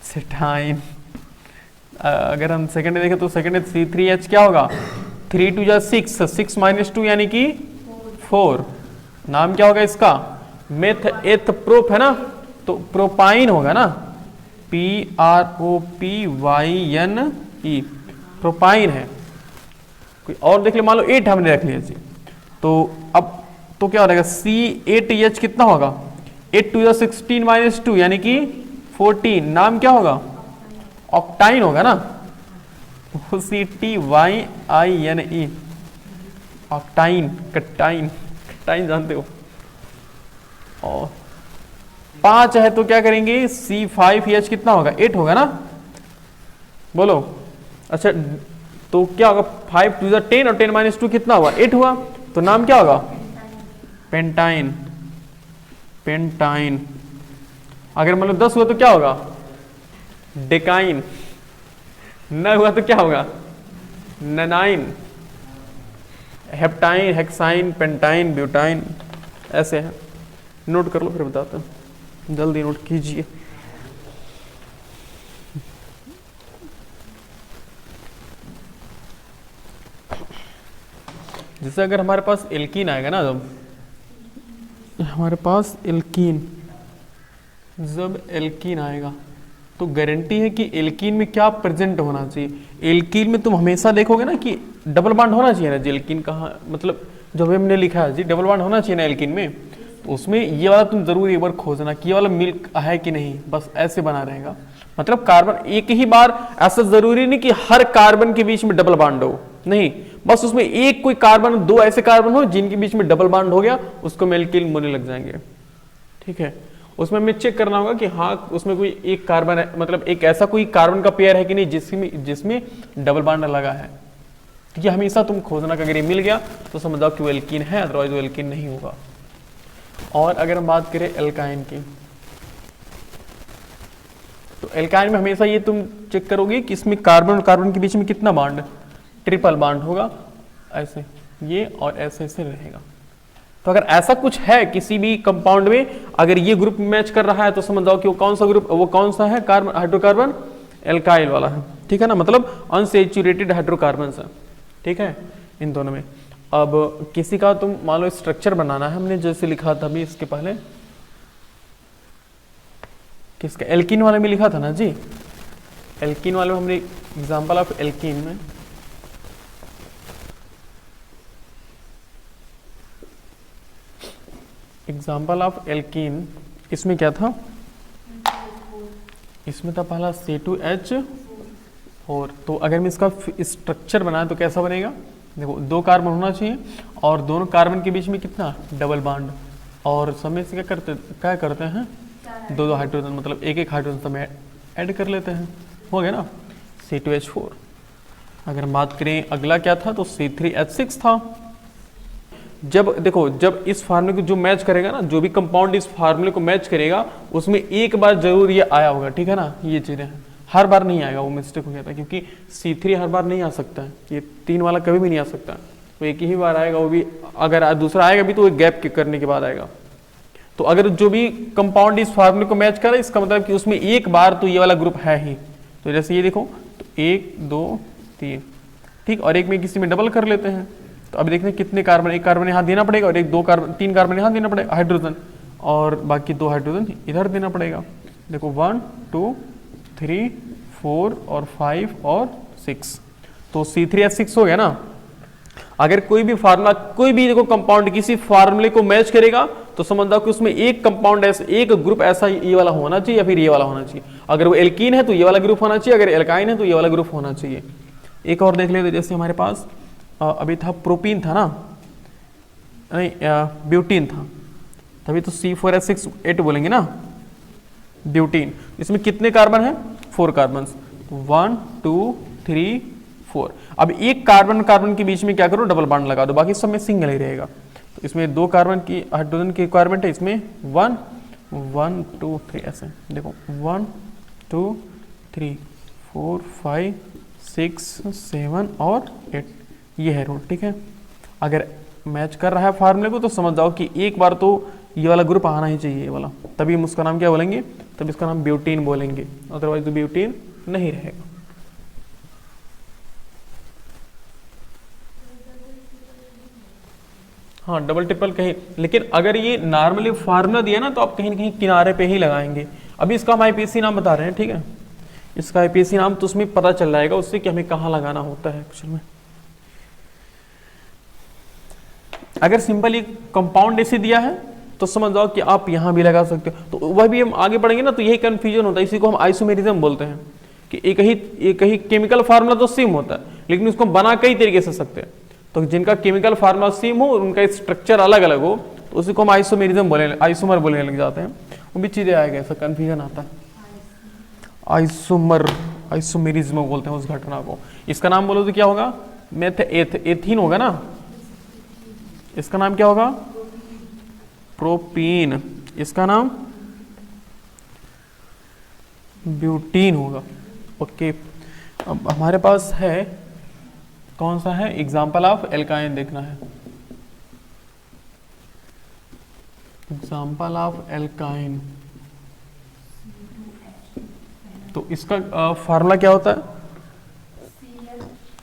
सेठाइन। अगर हम सेकंड देखें तो सेकंड C3H क्या होगा, 3 2 जा 6, 6 - 2 यानी कि 4, नाम क्या होगा इसका, मेथ एथ प्रोप है ना, तो प्रोपाइन होगा ना, PROPYNE, प्रोपाइन है। कोई और देख ले, मान लो 8 हमने रख लिया जी, तो अब तो क्या हो जाएगा C8H कितना होगा, 8 2 16 - 2 यानी कि 14, नाम क्या होगा, ऑक्टाइन होगा ना, CTYINE, ऑक्टाइन, कटाइन, कटाइन जानते हो। और 5 है तो क्या करेंगे, C5H कितना होगा, 8 होगा ना, बोलो। अच्छा, तो क्या होगा, 5 2 10, और 10 - 2 कितना हुआ 8 हुआ, तो नाम क्या होगा, पेंटाइन, पेंटाइन। अगर मतलब 10 हुआ तो क्या होगा, डेकाइन, 9 हुआ तो क्या होगा, ननाइन, हेप्टाइन, हेक्साइन, पेंटाइन, ब्यूटाइन, ऐसे है। नोट कर लो फिर बताता हूँ, जल्दी नोट कीजिए। जैसे अगर हमारे पास एल्कीन आएगा ना, जब हमारे पास एल्कीन, जब एल्कीन आएगा तो गारंटी है कि एल्कीन में क्या प्रेजेंट होना चाहिए। एल्कीन में तुम हमेशा देखोगे ना कि डबल बॉन्ड होना चाहिए ना जी, एल्कीन कहाँ, मतलब जो हमने लिखा है जी डबल बॉन्ड होना चाहिए ना एल्कीन में, तो उसमें ये वाला तुम जरूर एक बार खोजना कि ये वाला मिल्क है कि नहीं, बस ऐसे बना रहेगा। मतलब कार्बन एक ही बार, ऐसा जरूरी नहीं कि हर कार्बन के बीच में डबल बॉन्ड हो, नहीं, बस उसमें एक कोई कार्बन, दो ऐसे कार्बन हो जिनके बीच में डबल बॉन्ड हो गया, उसको हम एल्किल बोलने लग जाएंगे। ठीक है, उसमें हमें चेक करना होगा कि हाँ उसमें कोई एक कार्बन है, मतलब एक ऐसा कोई कार्बन का पेयर है कि नहीं जिसमें डबल बॉन्ड लगा है। तो ये हमेशा तुम खोजना कि अगर ये मिल गया तो समझ जाओ कि वो एल्कीन है, अदरवाइज वो एल्कीन नहीं होगा। और अगर हम बात करें एल्काइन की, तो एल्काइन में हमेशा ये तुम चेक करोगे कि इसमें कार्बन और कार्बन के बीच में कितना बॉन्ड, ट्रिपल बॉन्ड होगा, ऐसे ये और ऐसे ऐसे रहेगा। तो अगर ऐसा कुछ है किसी भी कंपाउंड में, अगर ये ग्रुप मैच कर रहा है तो समझ जाओ कि वो कौन सा ग्रुप, वो कौन सा है, कार्बन हाइड्रोकार्बन एल्काइल वाला है। ठीक है ना, मतलब अनसैचुरेटेड हाइड्रोकार्बन है। ठीक है, इन दोनों में। अब किसी का तुम मान लो स्ट्रक्चर बनाना है, हमने जैसे लिखा था अभी इसके पहले, किसका, एल्कीन वाले में लिखा था ना जी, एल्कीन वाले में हमने एग्जांपल ऑफ एल्कीन में एग्जाम्पल ऑफ एल्कीन, इसमें क्या था, इसमें था पहला C2H4। तो अगर मैं इसका स्ट्रक्चर बनाए तो कैसा बनेगा, देखो दो कार्बन होना चाहिए और दोनों कार्बन के बीच में कितना डबल बॉन्ड, और समय से क्या करते हैं, दो दो हाइड्रोजन, मतलब एक एक हाइड्रोजन समय ऐड कर लेते हैं, हो गया ना C2H4। अगर हम बात करें अगला क्या था, तो C3H6 था। जब देखो, जब इस फार्मूले को जो मैच करेगा ना, जो भी कंपाउंड इस फार्मूले को मैच करेगा उसमें एक बार जरूर ये आया होगा। ठीक है ना, ये चीजें हर बार नहीं आएगा, वो मिस्टेक हो गया था, क्योंकि C3 हर बार नहीं आ सकता है, ये 3 वाला कभी भी नहीं आ सकता, तो एक ही बार आएगा, वो भी अगर दूसरा आएगा भी तो वो गैप करने के बाद आएगा। तो अगर जो भी कंपाउंड इस फार्मूले को मैच करे, इसका मतलब कि उसमें एक बार तो ये वाला ग्रुप है ही। तो जैसे ये देखो, तो 1 2 3, ठीक, और एक में किसी में डबल कर लेते हैं, तो अब देखते हैं कितने कार्बन, एक कार्बन यहाँ देना पड़ेगा और एक दो कार्बन, 3 कार्बन यहाँ देना पड़ेगा हाइड्रोजन, और बाकी 2 हाइड्रोजन इधर देना पड़ेगा। देखो 1 2 3 4 और 5 और 6, तो C3H6 हो गया ना। अगर कोई भी फार्मूला, कोई भी देखो कंपाउंड किसी फार्मूले को मैच करेगा तो समझ जाओ कि उसमें एक कंपाउंड ऐसा, एक ग्रुप ऐसा ये वाला होना चाहिए या फिर ये वाला होना चाहिए। अगर वो एल्कीन है तो ये वाला ग्रुप होना चाहिए, अगर एल्काइन है तो ये वाला ग्रुप होना चाहिए। एक और देख लेते, जैसे हमारे पास अभी था प्रोपीन था ना, नहीं ब्यूटीन था, तभी तो C4H6 बोलेंगे ना, ब्यूटीन। इसमें कितने कार्बन है, 4 कार्बन, 1 2 3 4। अब एक कार्बन कार्बन के बीच में क्या करो, डबल बॉन्ड लगा दो, बाकी सब में सिंगल ही रहेगा। तो इसमें 2 कार्बन की हाइड्रोजन की रिक्वायरमेंट है, इसमें 1 1 2 3 ऐसे देखो 1 2 3 4 5 6 7 और 8, ये है रूल। ठीक है, अगर मैच कर रहा है फार्मूले को तो समझ जाओ कि एक बार तो ये वाला ग्रुप आना ही चाहिए, ये वाला, तभी हम उसका नाम क्या बोलेंगे, तभी इसका नाम ब्यूटीन बोलेंगे, अदरवाइज तो ब्यूटीन नहीं रहेगा। हाँ, डबल ट्रिपल कहीं, लेकिन अगर ये नॉर्मली फार्मूला दिया ना तो आप कहीं ना कहीं किनारे पे ही लगाएंगे। अभी इसका हम आईपीसी नाम बता रहे हैं, ठीक है, इसका आईपीसी नाम तो उसमें पता चल जाएगा उससे कि हमें कहाँ लगाना होता है क्वेश्चन में। अगर सिंपल एक कंपाउंड ऐसे दिया है तो समझ जाओ कि आप यहाँ भी लगा सकते हो। तो वह भी हम आगे बढ़ेंगे ना तो यही कंफ्यूजन होता है, इसी को हम आइसोमेरिज्म बोलते हैं कि एक ही केमिकल फार्मूला तो सेम होता है लेकिन उसको बना कई तरीके से सकते हैं। तो जिनका केमिकल फार्मूला सेम हो और उनका स्ट्रक्चर अलग अलग हो तो उसी को हम आइसोमेरिज्म बोले, आइसोमर बोलने लग जाते हैं। वो भी चीजें आएगा, ऐसा कंफ्यूजन आता है। आइसोमेरिज्म बोलते हैं उस घटना को। इसका नाम बोलो तो क्या होगा, एथीन होगा ना, इसका नाम क्या होगा, प्रोपीन, इसका नाम ब्यूटीन होगा। ओके, अब हमारे पास है कौन सा है, एग्जाम्पल ऑफ एल्काइन देखना है। एग्जाम्पल ऑफ एल्काइन, तो इसका फार्मूला क्या होता है,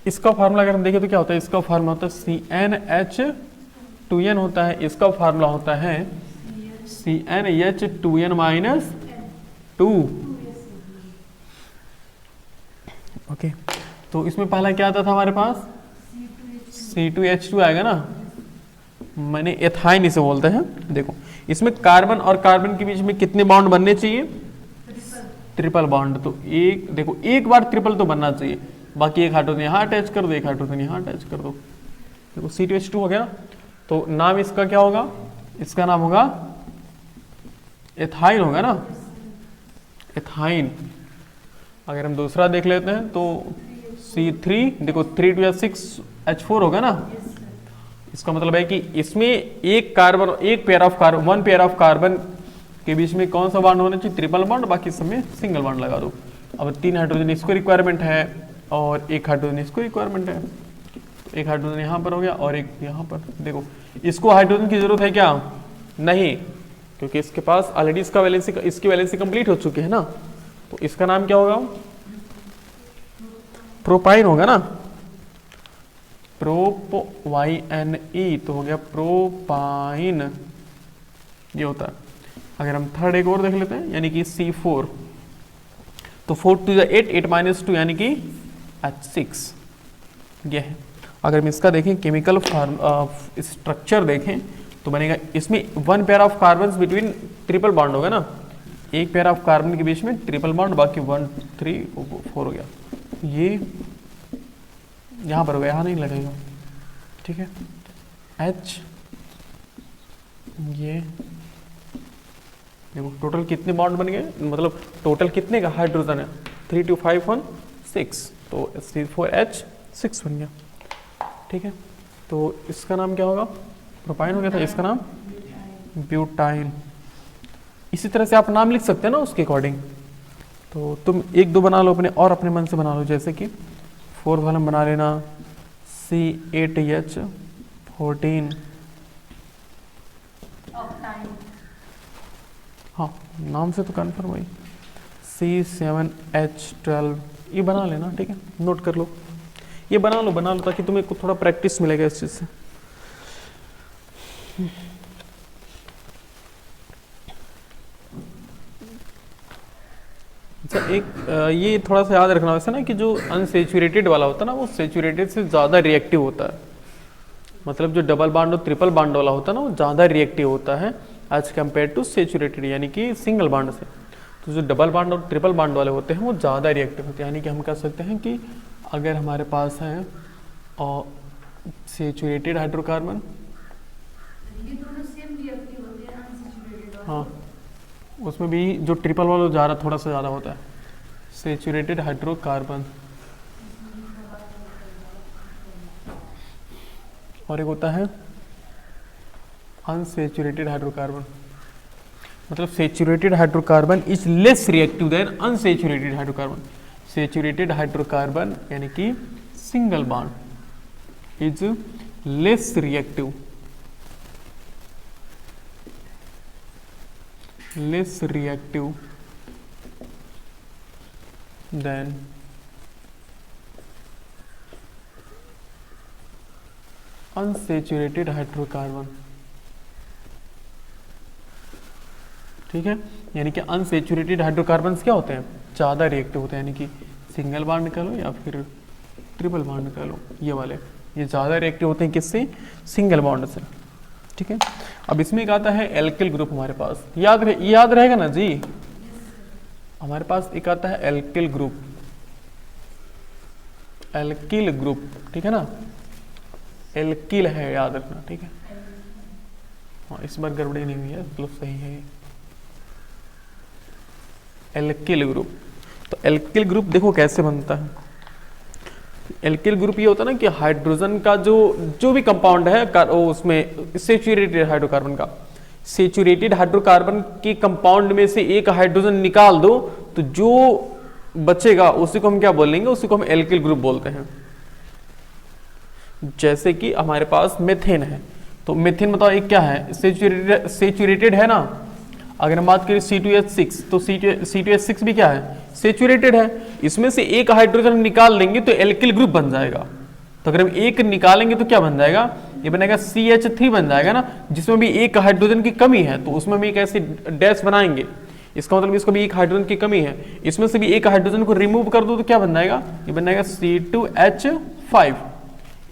इसका फार्मूला अगर हम देखें तो क्या होता है, इसका फार्मूला होता है CnH2n होता है, इसका फार्मूला होता है CnH2n -2। ओके, तो इसमें पहला क्या आता था हमारे पास, C2H2 आएगा ना, मैंने एथाइन इसे बोलते हैं। देखो इसमें कार्बन और कार्बन के बीच में कितने बॉन्ड बनने चाहिए, ट्रिपल बॉन्ड, तो एक देखो एक बार ट्रिपल तो बनना चाहिए, बाकी एक हाइड्रोजन यहाँ अटैच कर दो, एक हाइड्रोजन यहाँ अटैच कर दो, देखो C2H2 हो गया। तो नाम इसका क्या होगा, इसका नाम होगा एथाइन होगा ना, एथाइन। अगर हम दूसरा देख लेते हैं तो C3, देखो 3 2 6H4 होगा ना। इसका मतलब है कि इसमें एक कार्बन, एक pair of carbon, one pair of carbon के बीच में कौन सा बॉन्ड होना चाहिए, ट्रिपल बॉन्ड, बाकी सब में सिंगल बॉन्ड लगा दो। अब 3 हाइड्रोजन इसको रिक्वायरमेंट है और एक हाइड्रोजन इसको रिक्वायरमेंट है, एक हाइड्रोजन यहाँ पर हो गया और एक यहाँ पर। देखो इसको हाइड्रोजन की जरूरत है क्या, नहीं, क्योंकि इसके पास ऑलरेडी इसका वैलेंसी, इसकी वैलेंसी कंप्लीट हो चुकी है ना। तो इसका नाम क्या होगा, प्रोपाइन होगा ना, प्रोपाइन, तो हो गया प्रोपाइन, ये होता है। अगर हम थर्ड एक और देख लेते हैं, यानी कि C4, तो 4 2 8, 8 - 2 यानी कि H6, ये है। अगर हम इसका देखें केमिकल स्ट्रक्चर देखें तो बनेगा, इसमें one pair of carbon between triple bond होगा ना, एक पेयर ऑफ कार्बन के बीच में ट्रिपल बॉन्ड, बाकी 1 3 4 हो गया। ये यहाँ पर हो गया, यहाँ नहीं लगेगा, ठीक है। H, ये देखो टोटल कितने बॉन्ड बन गए, मतलब टोटल कितने का हाइड्रोजन है, 3 2 5 1 6, तो C4H6 बन गया, ठीक है। तो इसका नाम क्या होगा, प्रोपाइन हो गया था, इसका नाम ब्यूटाइल। इसी तरह से आप नाम लिख सकते हैं ना उसके अकॉर्डिंग। तो तुम एक दो बना लो अपने, और अपने मन से बना लो, जैसे कि 4th वाला बना लेना C8H14, हाँ नाम से तो कन्फर्म हुई, C7H12, ये बना लेना, ठीक है, नोट कर लो, ये बना लो ताकि तुम्हें थोड़ा प्रैक्टिस मिलेगा इस चीज़ से। अच्छा एक ये थोड़ा सा याद रखना वैसे ना, कि जो अनसेचुरेटेड वाला होता है ना, वो सेचुरेटेड से ज़्यादा रिएक्टिव होता है। मतलब जो डबल बॉन्ड और ट्रिपल बॉन्ड वाला होता है ना, वो ज़्यादा रिएक्टिव होता है एज कम्पेयर टू सेचुरेटेड, यानी कि सिंगल बॉन्ड से। तो जो डबल बॉन्ड और ट्रिपल बॉन्ड वाले होते हैं वो ज़्यादा रिएक्टिव होते हैं, यानी कि हम कह सकते हैं कि अगर हमारे पास है और सेचुरेटेड हाइड्रोकार्बन, ये दोनों सेम रिएक्टिव होते हैं, अनसैचुरेटेड और हाँ उसमें भी जो ट्रिपल वाला ज़्यादा थोड़ा सा ज़्यादा होता है, सेचुरेटेड हाइड्रोकार्बन। और एक होता है अनसेचुरेटेड हाइड्रोकार्बन, मतलब saturated hydrocarbon is less reactive than unsaturated hydrocarbon. Saturated hydrocarbon यानी कि single bond is less reactive, less reactive than unsaturated hydrocarbon, ठीक है। यानी कि अनसेचुरेटेड हाइड्रोकार्बन्स क्या होते हैं, ज़्यादा रिएक्टिव होते हैं, यानी कि सिंगल बॉन्ड कह लो या फिर ट्रिपल बॉन्ड कह लो, ये वाले ये ज़्यादा रिएक्टिव होते हैं किससे, सिंगल बॉन्ड से, ठीक है। अब इसमें एक आता है एल्किल ग्रुप हमारे पास, याद रहेगा ना जी, हमारे पास एक आता है एल्किल ग्रुप, एल्किल ग्रुप, ठीक है ना, एल्किल है याद रखना, ठीक है। हाँ इस बार गड़बड़ी नहीं हुई है, मतलब सही है एल्किल ग्रुप। तो एल्किल ग्रुप देखो कैसे बनता है। एल्किल ग्रुप ये होता है ना कि हाइड्रोजन का जो भी कंपाउंड है उसमें सेचुरेटेड हाइड्रोकार्बन का, सेचुरेटेड हाइड्रोकार्बन के कंपाउंड में से एक हाइड्रोजन निकाल दो तो जो बचेगा उसी को हम क्या बोलेंगे, उसी को हम एल्किल ग्रुप बोलते हैं। जैसे कि हमारे पास मेथेन है, तो मेथेन बताओ एक क्या है, सेचुरेटेड है ना। अगर हम बात करें C2H6, तो C2H6 भी क्या है, सेचुरेटेड है। इसमें से एक हाइड्रोजन निकाल लेंगे तो एल्किल ग्रुप बन जाएगा। तो अगर हम एक निकालेंगे तो क्या बन जाएगा, ये बनेगा CH3 बन जाएगा ना, जिसमें भी एक हाइड्रोजन की कमी है, तो उसमें भी एक ऐसी डैश बनाएंगे, इसका मतलब इसको भी एक हाइड्रोजन की कमी है, इसमें से भी एक हाइड्रोजन को रिमूव कर दो तो क्या बन जाएगा, ये बन जाएगा C2H5।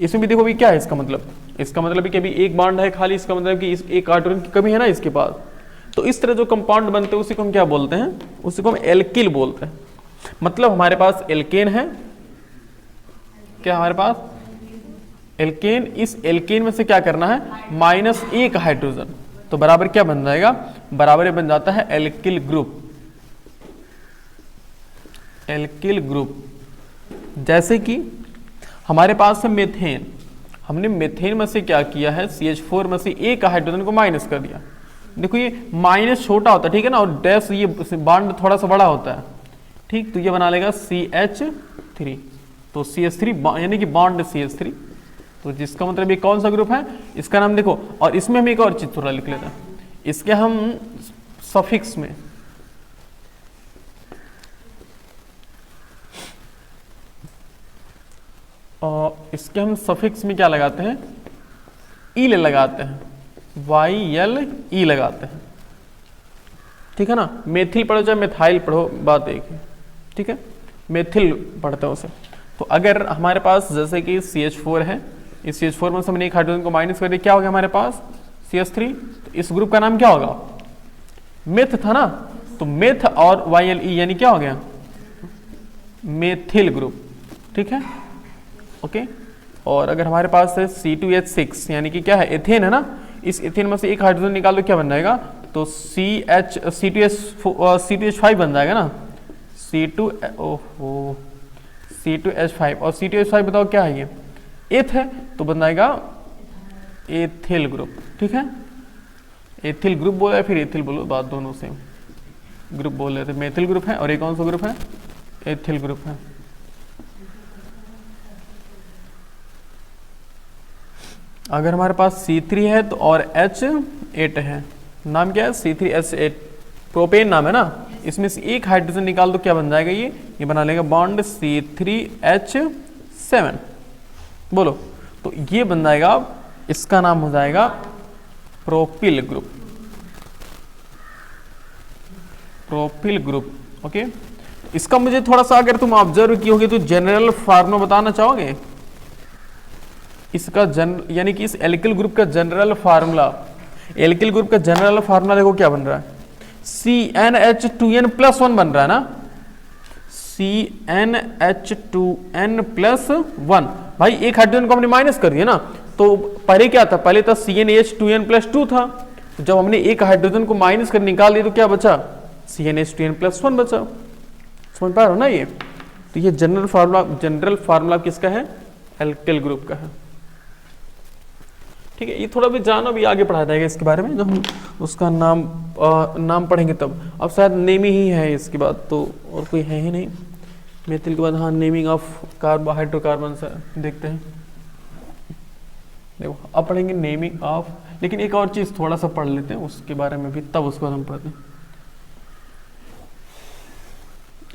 इसमें भी देखो भी क्या है इसका मतलब भी कि अभी एक बॉन्ड है खाली, इसका मतलब कि एक हाइड्रोजन की कमी है ना इसके पास, तो इस तरह जो कंपाउंड बनते हैं उसी को हम क्या बोलते हैं, उसी को हम एल्किल बोलते हैं। मतलब हमारे पास एल्केन है, क्या हमारे पास एल्केन, इस एल्केन में से क्या करना है, -1 हाइड्रोजन, तो बराबर क्या बन जाएगा, बराबर बन जाता है एल्किल ग्रुप। एल्किल ग्रुप जैसे कि हमारे पास है मेथेन, हमने मेथेन में से क्या किया है, CH4 में से 1 हाइड्रोजन को माइनस कर दिया। देखो ये माइनस छोटा होता है, ठीक है ना, और डैश ये बॉन्ड थोड़ा सा बड़ा होता है, ठीक, तो ये बना लेगा CH3, तो CH3 यानी कि बॉन्ड CH3, तो जिसका मतलब ये कौन सा ग्रुप है, इसका नाम देखो। और इसमें हम एक और चीज थोड़ा लिख लेते हैं, इसके हम सफिक्स में और इसके हम सफिक्स में क्या लगाते हैं, ईल लगाते हैं, YLE लगाते हैं, ठीक है ना। मेथिल पढ़ो चाहे मेथाइल पढ़ो, बात एक है, ठीक है, मेथिल पढ़ते हैं उसे। तो अगर हमारे पास जैसे कि CH4 है, इस CH4 में से हमने 1 हाइड्रोजन को माइनस कर दिया, क्या हो गया हमारे पास CH3, तो इस ग्रुप का नाम क्या होगा, मेथ था ना, तो मेथ और YLE यानी क्या हो गया, मेथिल ग्रुप, ठीक है, ओके। और अगर हमारे पास है C2H6 यानी कि क्या है, एथेन है ना, इस एथेन में से 1 हाइड्रोजन निकाल दो, क्या बन जाएगा, तो C2H5 बन जाएगा ना, C2H5, और C2H5 बताओ क्या है, ये एथ है, तो बन जाएगा एथिल ग्रुप, ठीक है। एथिल ग्रुप बोला फिर एथिल बोलो, बात दोनों सेम, ग्रुप बोल रहे थे, मेथिल ग्रुप है, और एक कौन सा ग्रुप है, एथिल ग्रुप है। अगर हमारे पास C3 है तो और H8 है, नाम क्या है, C3H8, प्रोपेन नाम है ना, इसमें से 1 हाइड्रोजन निकाल दो, क्या बन जाएगा, ये बना लेगा बॉन्ड C3H7, बोलो, तो ये बन जाएगा, इसका नाम हो जाएगा propyl group, propyl group, okay. इसका मुझे थोड़ा सा अगर तुम ऑब्जर्व की होगी तो जनरल फार्मूला बताना चाहोगे इसका, यानी कि इस एल्किल ग्रुप का जनरल फार्मूला, एल्किल ग्रुप का जनरल फार्मूला देखो क्या बन रहा है, CnH2n+1 बन रहा है ना, CnH2n+1, भाई 1 हाइड्रोजन को हमने माइनस कर दिया ना, तो पहले क्या था, पहले था CnH2n+2 था, तो जब हमने 1 हाइड्रोजन को माइनस कर निकाल दिया तो क्या बचा, CnH2n+1 बचा, समझ पा रहे हो ना ये। तो ये जनरल फार्मूला किसका है, एल्किल ग्रुप का है, ठीक है। ये थोड़ा भी जानो, भी आगे पढ़ा जाएगा इसके बारे में, जब हम उसका नाम पढ़ेंगे तब। अब शायद नेमिंग ही है इसके बाद, तो और कोई है ही नहीं, मेथिल के बाद हाँ नेमिंग ऑफ हाइड्रोकार्बन से देखते हैं, देखो अब पढ़ेंगे नेमिंग ऑफ, लेकिन एक और चीज थोड़ा सा पढ़ लेते हैं उसके बारे में भी, तब उसको हम पढ़ते हैं।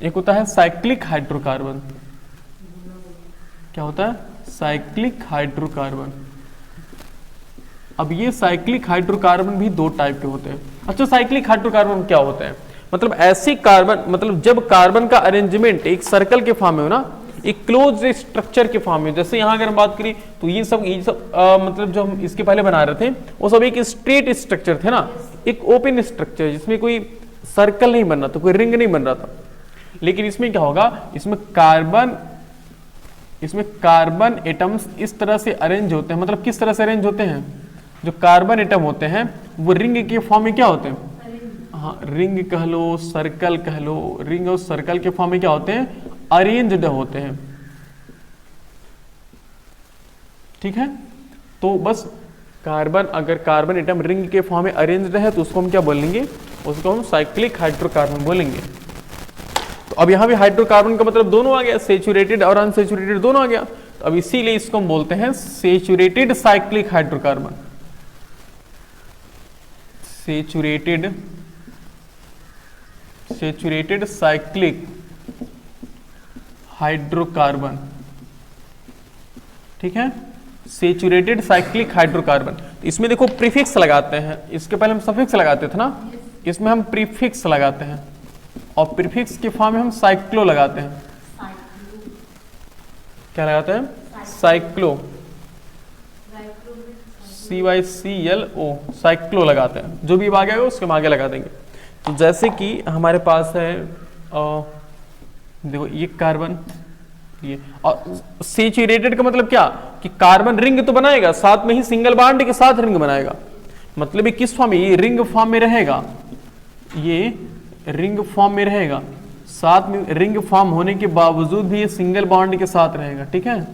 एक होता है साइक्लिक हाइड्रोकार्बन, क्या होता है, साइक्लिक हाइड्रोकार्बन। अब ये साइक्लिक हाइड्रोकार्बन भी 2 टाइप के होते हैं। अच्छा, साइक्लिक हाइड्रोकार्बन क्या होते हैं, मतलब ऐसे कार्बन, मतलब जब कार्बन का अरेंजमेंट एक सर्कल के फॉर्म में हो ना, एक क्लोज स्ट्रक्चर के फॉर्म में, जैसे यहाँ अगर हम बात करें तो ये सब मतलब जो हम इसके पहले बना रहे थे वो सब एक स्ट्रेट स्ट्रक्चर थे ना, एक ओपन स्ट्रक्चर जिसमें कोई सर्कल नहीं बन रहा था, कोई रिंग नहीं बन रहा था। लेकिन इसमें क्या होगा, इसमें कार्बन एटम्स इस तरह से अरेंज होते हैं, मतलब किस तरह से अरेंज होते हैं, जो कार्बन एटम होते हैं वो रिंग के फॉर्म में क्या होते हैं, हाँ रिंग कह लो, सर्कल कह लो, रिंग और सर्कल के फॉर्म में क्या होते हैं, अरेंज्ड होते हैं, ठीक है। तो बस अगर कार्बन एटम रिंग के फॉर्म में अरेंज्ड है तो उसको हम क्या बोलेंगे, उसको हम साइक्लिक हाइड्रोकार्बन बोलेंगे। तो अब यहाँ भी हाइड्रोकार्बन का मतलब दोनों आ गया, सेचुरेटेड और अनसेचुरेटेड दोनों आ गया, तो अब इसीलिए इसको हम बोलते हैं saturated cyclic hydrocarbon, saturated cyclic hydrocarbon, ठीक है, सेचुरेटेड साइक्लिक हाइड्रोकार्बन। इसमें देखो प्रीफिक्स लगाते हैं, इसके पहले हम सफिक्स लगाते थे ना, इसमें हम प्रीफिक्स लगाते हैं, और प्रीफिक्स के फॉर्म में हम साइक्लो लगाते हैं, क्या लगाते हैं, साइक्लो, CYCLO, साइक्लो लगाते हैं, जो भी आगे आएगा उसके आगे लगा देंगे। तो जैसे कि हमारे पास है देखो ये कार्बन, ये और सेचुरेटेड का मतलब क्या कि कार्बन रिंग तो बनाएगा, साथ में ही सिंगल बॉन्ड के साथ रिंग बनाएगा। मतलब ये किस फॉर्म में, ये रिंग फॉर्म में रहेगा, ये रिंग फॉर्म में रहेगा, साथ में रिंग फॉर्म होने के बावजूद भी ये सिंगल बॉन्ड के साथ रहेगा। ठीक है,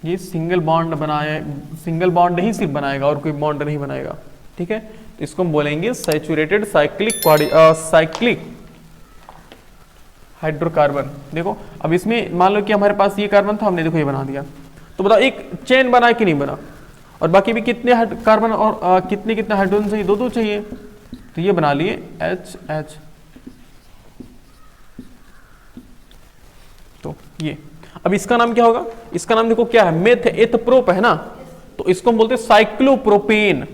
ये सिंगल बॉन्ड बनाए, सिंगल बॉन्ड ही सिर्फ बनाएगा और कोई बॉन्ड नहीं बनाएगा। ठीक है, तो इसको हम बोलेंगे सैचुरेटेड साइक्लिक हाइड्रोकार्बन। देखो अब इसमें मान लो कि हमारे पास ये कार्बन था, हमने देखो ये बना दिया, तो बताओ एक चेन बना कि नहीं बना, और बाकी भी कितने कार्बन और कितने कितने हाइड्रोजन चाहिए, दो चाहिए, तो ये बना लिए HH। तो ये अब इसका नाम क्या होगा, इसका नाम देखो क्या है, मेथ एथप्रोप है ना, तो इसको हम बोलते हैं साइक्लोप्रोपेन।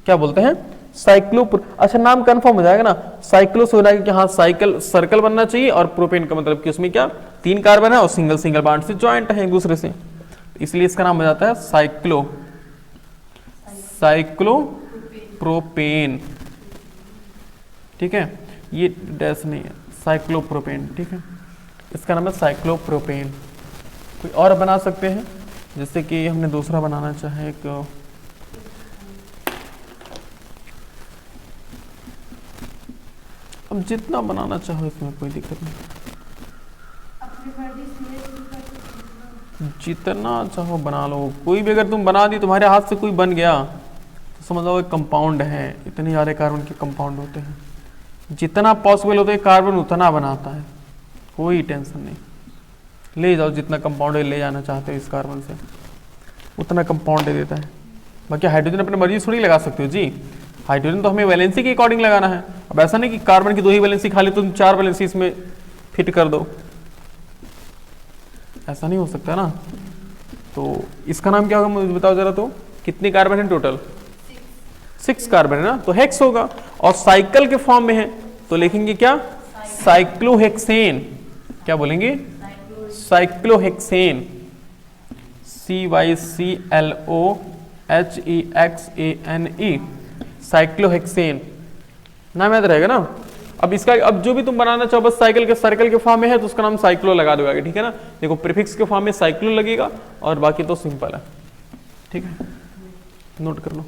क्या बोलते हैं, अच्छा नाम कंफर्म हो जाएगा ना, साइक्लो से हो जाएगा कि हाँ साइकिल सर्कल बनना चाहिए, और प्रोपेन का मतलब कि उसमें क्या 3 कार्बन है और सिंगल सिंगल बॉन्ड से ज्वाइंट है एक दूसरे से, इसलिए इसका नाम हो जाता है साइक्लोप्रोपेन। ठीक है, ये डैश नहीं है, साइक्लोप्रोपेन। ठीक है, इसका नाम है साइक्लोप्रोपेन। कोई और बना सकते हैं, जैसे कि हमने दूसरा बनाना चाहे एक, अब जितना बनाना चाहो इसमें कोई दिक्कत नहीं, अपनी मर्जी से जितना चाहो बना लो। कोई भी अगर तुम बना दी, तुम्हारे हाथ से कोई बन गया तो समझ लो कंपाउंड है, इतने सारे कार्बन के कंपाउंड होते हैं, जितना पॉसिबल होता है कार्बन उतना बनाता है, कोई टेंशन नहीं, ले जाओ जितना कंपाउंड ले जाना चाहते हो इस कार्बन से उतना कंपाउंड दे देता है। बाकी हाइड्रोजन अपनी मर्जी थोड़ी लगा सकते हो जी, हाइड्रोजन तो हमें वैलेंसी के अकॉर्डिंग लगाना है। अब ऐसा नहीं कि कार्बन की 2 ही वैलेंसी खाली तुम 4 वैलेंसी इसमें फिट कर दो, ऐसा नहीं हो सकता ना। तो इसका नाम क्या होगा मुझे बताओ जरा, तो कितने कार्बन है टोटल, 6 कार्बन है ना, तो हेक्स होगा, और साइकिल के फॉर्म में है तो लिखेंगे क्या, साइक्लोहेक्सेन। क्या बोलेंगे, साइक्लोहेक्सेन, CYCLOHEXANE, साइक्लोहेक्सेन नाम याद रहेगा ना। अब इसका अब जो भी तुम बनाना चाहो बस साइकिल के सर्कल के फॉर्म में है तो उसका नाम साइक्लो लगा दो आगे। ठीक है ना, देखो प्रीफिक्स के फॉर्म में साइक्लो लगेगा और बाकी तो सिंपल है। ठीक है, नोट कर लो।